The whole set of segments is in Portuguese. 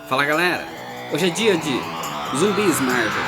Fala galera, hoje é dia de Zumbis Marvel.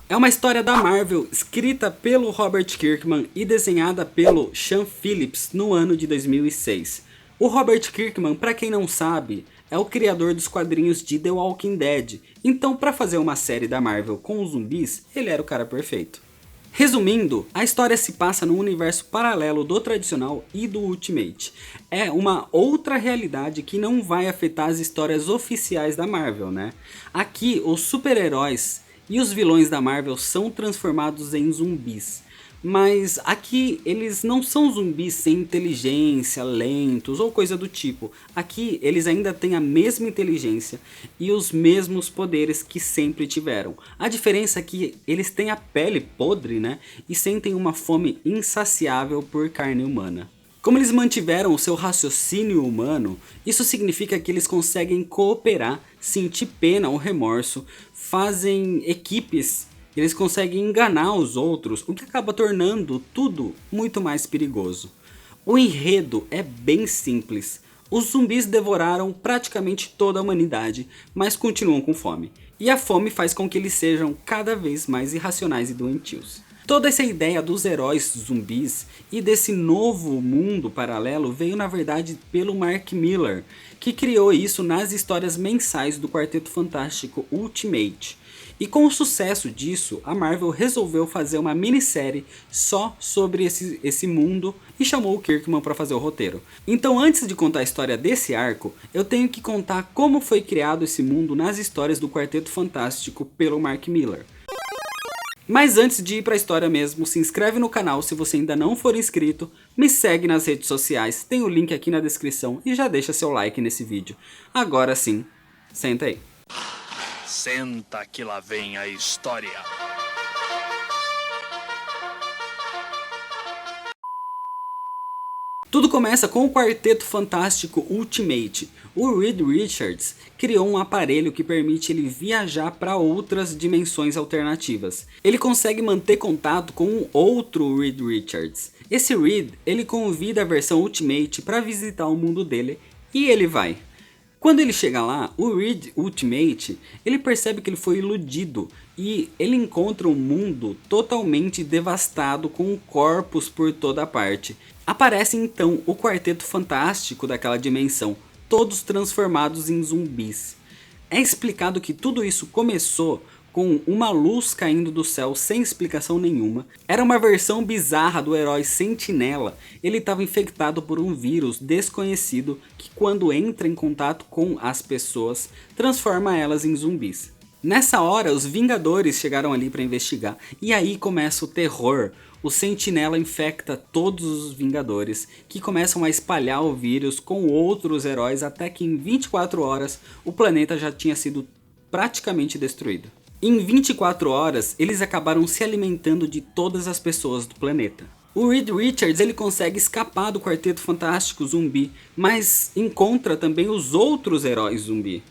É uma história da Marvel escrita pelo Robert Kirkman e desenhada pelo Sean Phillips no ano de 2006. O Robert Kirkman, para quem não sabe, é o criador dos quadrinhos de The Walking Dead, então para fazer uma série da Marvel com os zumbis, ele era o cara perfeito. Resumindo, a história se passa num universo paralelo do tradicional e do Ultimate. É uma outra realidade que não vai afetar as histórias oficiais da Marvel, né? Aqui, os super-heróis e os vilões da Marvel são transformados em zumbis. Mas aqui eles não são zumbis sem inteligência, lentos ou coisa do tipo. Aqui eles ainda têm a mesma inteligência e os mesmos poderes que sempre tiveram. A diferença é que eles têm a pele podre, né? E sentem uma fome insaciável por carne humana. Como eles mantiveram o seu raciocínio humano, isso significa que eles conseguem cooperar, sentir pena ou remorso, fazem equipes. Eles conseguem enganar os outros, o que acaba tornando tudo muito mais perigoso. O enredo é bem simples. Os zumbis devoraram praticamente toda a humanidade, mas continuam com fome. E a fome faz com que eles sejam cada vez mais irracionais e doentios. Toda essa ideia dos heróis zumbis e desse novo mundo paralelo veio na verdade pelo Mark Millar, que criou isso nas histórias mensais do Quarteto Fantástico Ultimate. E com o sucesso disso, a Marvel resolveu fazer uma minissérie só sobre esse mundo e chamou o Kirkman para fazer o roteiro. Então antes de contar a história desse arco, eu tenho que contar como foi criado esse mundo nas histórias do Quarteto Fantástico pelo Mark Millar. Mas antes de ir para a história mesmo, se inscreve no canal se você ainda não for inscrito, me segue nas redes sociais, tem o link aqui na descrição e já deixa seu like nesse vídeo. Agora sim, senta aí. Senta que lá vem a história. Tudo começa com o Quarteto Fantástico Ultimate. O Reed Richards criou um aparelho que permite ele viajar para outras dimensões alternativas. Ele consegue manter contato com um outro Reed Richards. Esse Reed, ele convida a versão Ultimate para visitar o mundo dele e ele vai. Quando ele chega lá, o Reed Ultimate, ele percebe que ele foi iludido e ele encontra um mundo totalmente devastado com corpos por toda parte. Aparece então o Quarteto Fantástico daquela dimensão, todos transformados em zumbis. É explicado que tudo isso começou com uma luz caindo do céu sem explicação nenhuma. Era uma versão bizarra do herói Sentinela. Ele estava infectado por um vírus desconhecido que quando entra em contato com as pessoas, transforma elas em zumbis. Nessa hora os Vingadores chegaram ali para investigar e aí começa o terror. O Sentinela infecta todos os Vingadores, que começam a espalhar o vírus com outros heróis até que em 24 horas o planeta já tinha sido praticamente destruído. Em 24 horas, eles acabaram se alimentando de todas as pessoas do planeta. O Reed Richards ele consegue escapar do Quarteto Fantástico zumbi, mas encontra também os outros heróis zumbi.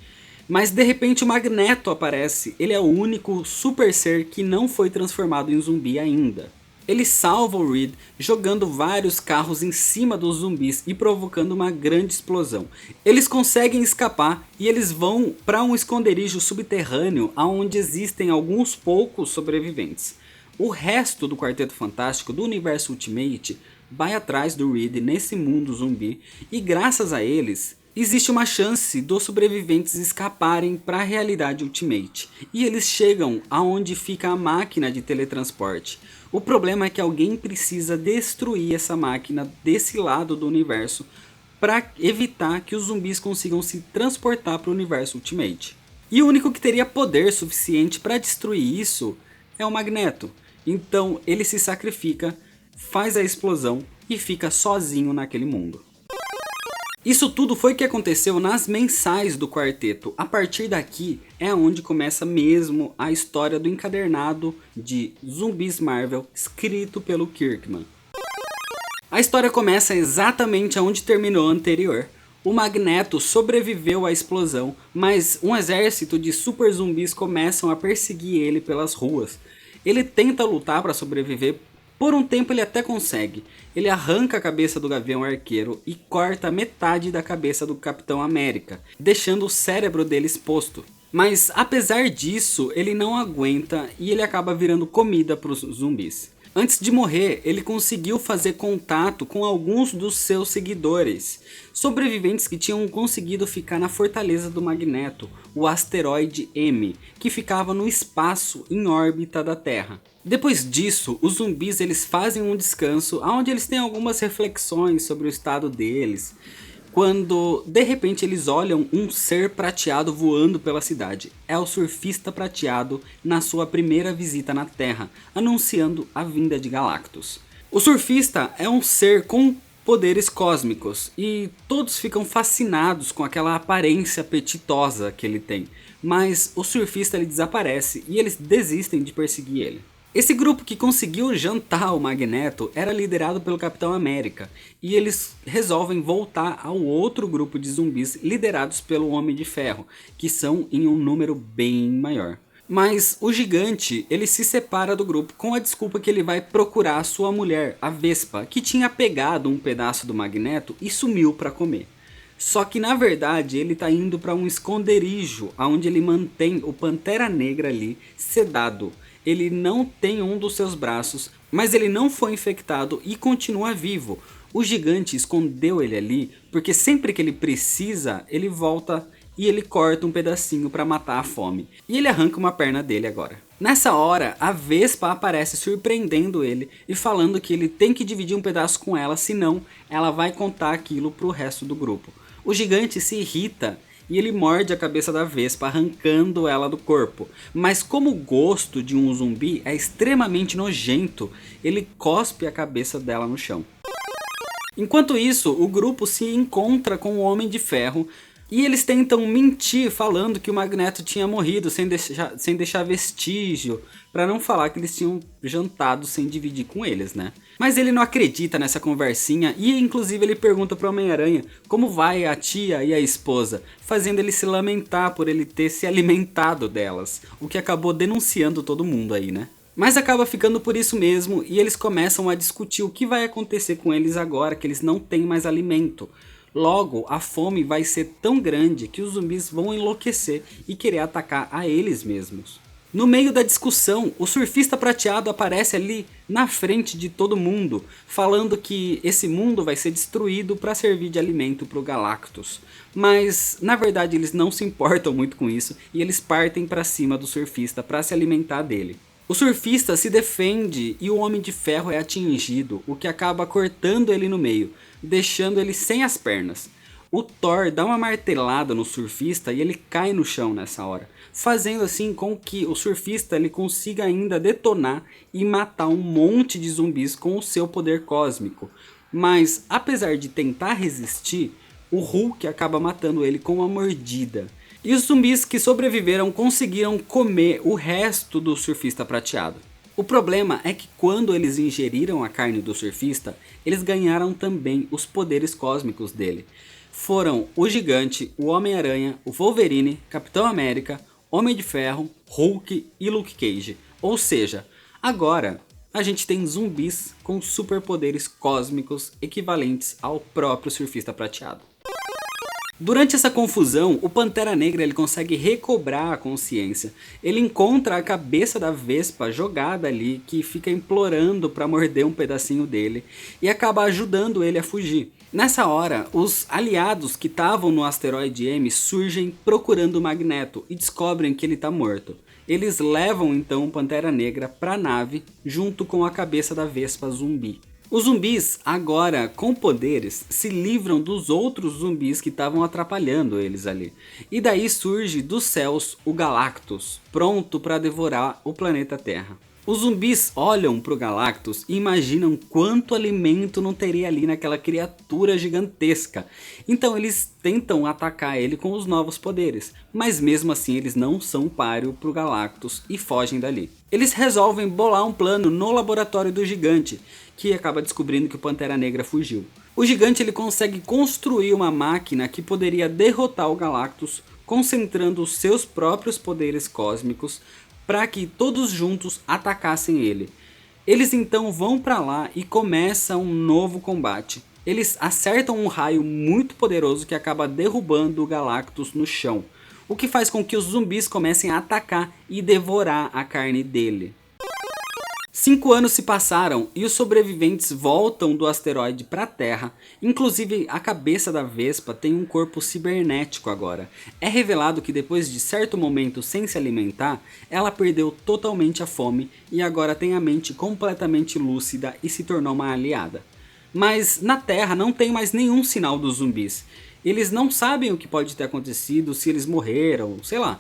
Mas de repente o Magneto aparece, ele é o único super ser que não foi transformado em zumbi ainda. Ele salva o Reed jogando vários carros em cima dos zumbis e provocando uma grande explosão. Eles conseguem escapar e eles vão para um esconderijo subterrâneo onde existem alguns poucos sobreviventes. O resto do Quarteto Fantástico do universo Ultimate vai atrás do Reed nesse mundo zumbi e graças a eles existe uma chance dos sobreviventes escaparem para a realidade Ultimate. E eles chegam aonde fica a máquina de teletransporte. O problema é que alguém precisa destruir essa máquina desse lado do universo para evitar que os zumbis consigam se transportar para o universo Ultimate. E o único que teria poder suficiente para destruir isso é o Magneto. Então ele se sacrifica, faz a explosão e fica sozinho naquele mundo. Isso tudo foi o que aconteceu nas mensais do quarteto. A partir daqui é onde começa mesmo a história do encadernado de Zumbis Marvel escrito pelo Kirkman. A história começa exatamente onde terminou a anterior. O Magneto sobreviveu à explosão, mas um exército de super zumbis começam a perseguir ele pelas ruas. Ele tenta lutar para sobreviver Por um tempo ele até consegue. Ele arranca a cabeça do Gavião Arqueiro e corta metade da cabeça do Capitão América, deixando o cérebro dele exposto. Mas apesar disso, ele não aguenta e ele acaba virando comida para os zumbis. Antes de morrer, ele conseguiu fazer contato com alguns dos seus seguidores, sobreviventes que tinham conseguido ficar na fortaleza do Magneto, o asteroide M, que ficava no espaço em órbita da Terra. Depois disso, os zumbis eles fazem um descanso, onde eles têm algumas reflexões sobre o estado deles, quando de repente eles olham um ser prateado voando pela cidade. É o Surfista Prateado na sua primeira visita na Terra, anunciando a vinda de Galactus. O Surfista é um ser com poderes cósmicos e todos ficam fascinados com aquela aparência apetitosa que ele tem, mas o Surfista ele desaparece e eles desistem de perseguir ele. Esse grupo que conseguiu jantar o Magneto era liderado pelo Capitão América, e eles resolvem voltar ao outro grupo de zumbis liderados pelo Homem de Ferro, que são em um número bem maior. Mas o Gigante ele se separa do grupo com a desculpa que ele vai procurar sua mulher, a Vespa, que tinha pegado um pedaço do Magneto e sumiu para comer. Só que na verdade ele está indo para um esconderijo, onde ele mantém o Pantera Negra ali sedado. Ele não tem um dos seus braços, mas ele não foi infectado e continua vivo. O Gigante escondeu ele ali, porque sempre que ele precisa, ele volta e ele corta um pedacinho para matar a fome. E ele arranca uma perna dele agora. Nessa hora, a Vespa aparece surpreendendo ele e falando que ele tem que dividir um pedaço com ela, senão ela vai contar aquilo pro resto do grupo. O Gigante se irrita e ele morde a cabeça da Vespa, arrancando ela do corpo. Mas como o gosto de um zumbi é extremamente nojento, ele cospe a cabeça dela no chão. Enquanto isso, o grupo se encontra com o Homem de Ferro e eles tentam mentir falando que o Magneto tinha morrido sem deixar vestígio, para não falar que eles tinham jantado sem dividir com eles, né? Mas ele não acredita nessa conversinha e inclusive ele pergunta pro Homem-Aranha como vai a tia e a esposa, fazendo ele se lamentar por ele ter se alimentado delas, o que acabou denunciando todo mundo aí, né? Mas acaba ficando por isso mesmo e eles começam a discutir o que vai acontecer com eles agora que eles não têm mais alimento. Logo, a fome vai ser tão grande que os zumbis vão enlouquecer e querer atacar a eles mesmos. No meio da discussão, o Surfista Prateado aparece ali na frente de todo mundo, falando que esse mundo vai ser destruído para servir de alimento para o Galactus. Mas, na verdade, eles não se importam muito com isso e eles partem para cima do Surfista para se alimentar dele. O Surfista se defende e o Homem de Ferro é atingido, o que acaba cortando ele no meio, deixando ele sem as pernas. O Thor dá uma martelada no Surfista e ele cai no chão nessa hora, fazendo assim com que o Surfista ele consiga ainda detonar e matar um monte de zumbis com o seu poder cósmico. Mas apesar de tentar resistir, o Hulk acaba matando ele com uma mordida. E os zumbis que sobreviveram conseguiram comer o resto do Surfista Prateado. O problema é que quando eles ingeriram a carne do Surfista, eles ganharam também os poderes cósmicos dele. Foram o Gigante, o Homem-Aranha, o Wolverine, Capitão América, Homem de Ferro, Hulk e Luke Cage. Ou seja, agora a gente tem zumbis com superpoderes cósmicos equivalentes ao próprio Surfista Prateado. Durante essa confusão, o Pantera Negra ele consegue recobrar a consciência. Ele encontra a cabeça da Vespa jogada ali, que fica implorando para morder um pedacinho dele, e acaba ajudando ele a fugir. Nessa hora, os aliados que estavam no asteroide M surgem procurando o Magneto e descobrem que ele está morto. Eles levam então o Pantera Negra para a nave junto com a cabeça da Vespa zumbi. Os zumbis, agora com poderes, se livram dos outros zumbis que estavam atrapalhando eles ali. E daí surge dos céus o Galactus, pronto para devorar o planeta Terra. Os zumbis olham para o Galactus e imaginam quanto alimento não teria ali naquela criatura gigantesca. Então eles tentam atacar ele com os novos poderes, mas mesmo assim eles não são páreo para o Galactus e fogem dali. Eles resolvem bolar um plano no laboratório do Gigante, que acaba descobrindo que o Pantera Negra fugiu. O Gigante ele consegue construir uma máquina que poderia derrotar o Galactus, concentrando os seus próprios poderes cósmicos para que todos juntos atacassem ele. Eles então vão pra lá e começa um novo combate. Eles acertam um raio muito poderoso que acaba derrubando o Galactus no chão, o que faz com que os zumbis comecem a atacar e devorar a carne dele. 5 anos se passaram e os sobreviventes voltam do asteroide para a Terra. Inclusive a cabeça da Vespa tem um corpo cibernético agora. É revelado que depois de certo momento sem se alimentar, ela perdeu totalmente a fome e agora tem a mente completamente lúcida e se tornou uma aliada. Mas na Terra não tem mais nenhum sinal dos zumbis. Eles não sabem o que pode ter acontecido, se eles morreram, sei lá.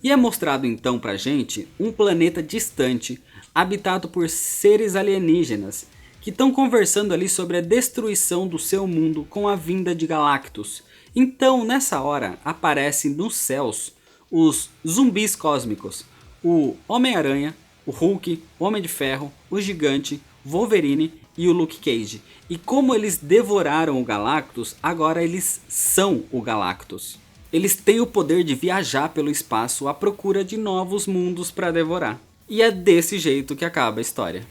E é mostrado então pra gente um planeta distante, habitado por seres alienígenas, que estão conversando ali sobre a destruição do seu mundo com a vinda de Galactus. Então nessa hora aparecem nos céus os zumbis cósmicos, o Homem-Aranha, o Hulk, o Homem de Ferro, o Gigante, Wolverine e o Luke Cage. E como eles devoraram o Galactus, agora eles são o Galactus. Eles têm o poder de viajar pelo espaço à procura de novos mundos para devorar. E é desse jeito que acaba a história.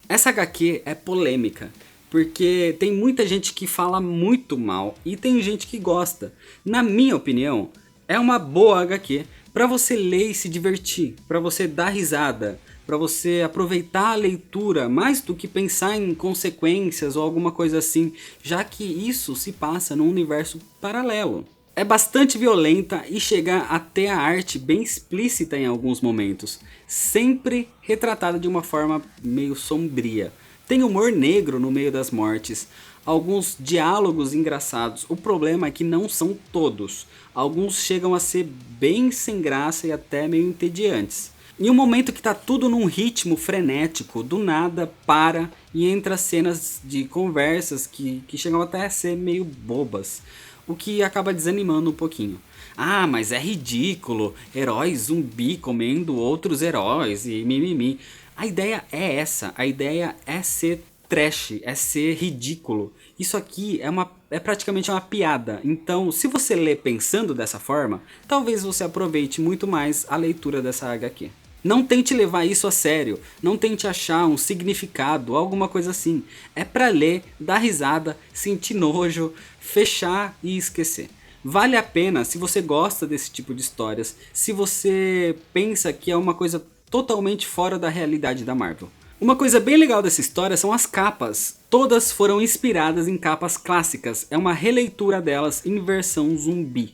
Essa HQ é polêmica, porque tem muita gente que fala muito mal e tem gente que gosta. Na minha opinião, é uma boa HQ para você ler e se divertir, para você dar risada, para você aproveitar a leitura mais do que pensar em consequências ou alguma coisa assim, já que isso se passa num universo paralelo. É bastante violenta e chega até a arte bem explícita em alguns momentos, sempre retratada de uma forma meio sombria. Tem humor negro no meio das mortes, alguns diálogos engraçados. O problema é que não são todos, alguns chegam a ser bem sem graça e até meio entediantes. Em um momento que tá tudo num ritmo frenético, do nada para e entra cenas de conversas que chegam até a ser meio bobas, o que acaba desanimando um pouquinho. Ah, mas é ridículo, heróis zumbi comendo outros heróis e mimimi. A ideia é essa, a ideia é ser trash, é ser ridículo. Isso aqui é praticamente uma piada, então se você lê pensando dessa forma, talvez você aproveite muito mais a leitura dessa HQ. Não tente levar isso a sério, não tente achar um significado, alguma coisa assim. É pra ler, dar risada, sentir nojo, fechar e esquecer. Vale a pena se você gosta desse tipo de histórias, se você pensa que é uma coisa totalmente fora da realidade da Marvel. Uma coisa bem legal dessa história são as capas. Todas foram inspiradas em capas clássicas, é uma releitura delas em versão zumbi.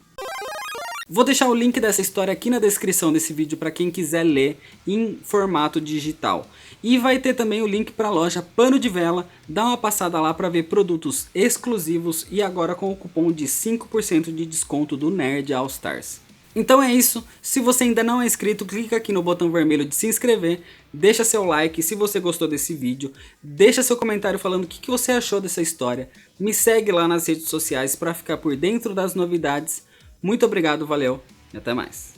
Vou deixar o link dessa história aqui na descrição desse vídeo para quem quiser ler em formato digital. E vai ter também o link para a loja Pano de Vela, dá uma passada lá para ver produtos exclusivos e agora com o cupom de 5% de desconto do Nerd All Stars. Então é isso, se você ainda não é inscrito, clica aqui no botão vermelho de se inscrever, deixa seu like se você gostou desse vídeo, deixa seu comentário falando o que você achou dessa história, me segue lá nas redes sociais para ficar por dentro das novidades. Muito obrigado, valeu e até mais.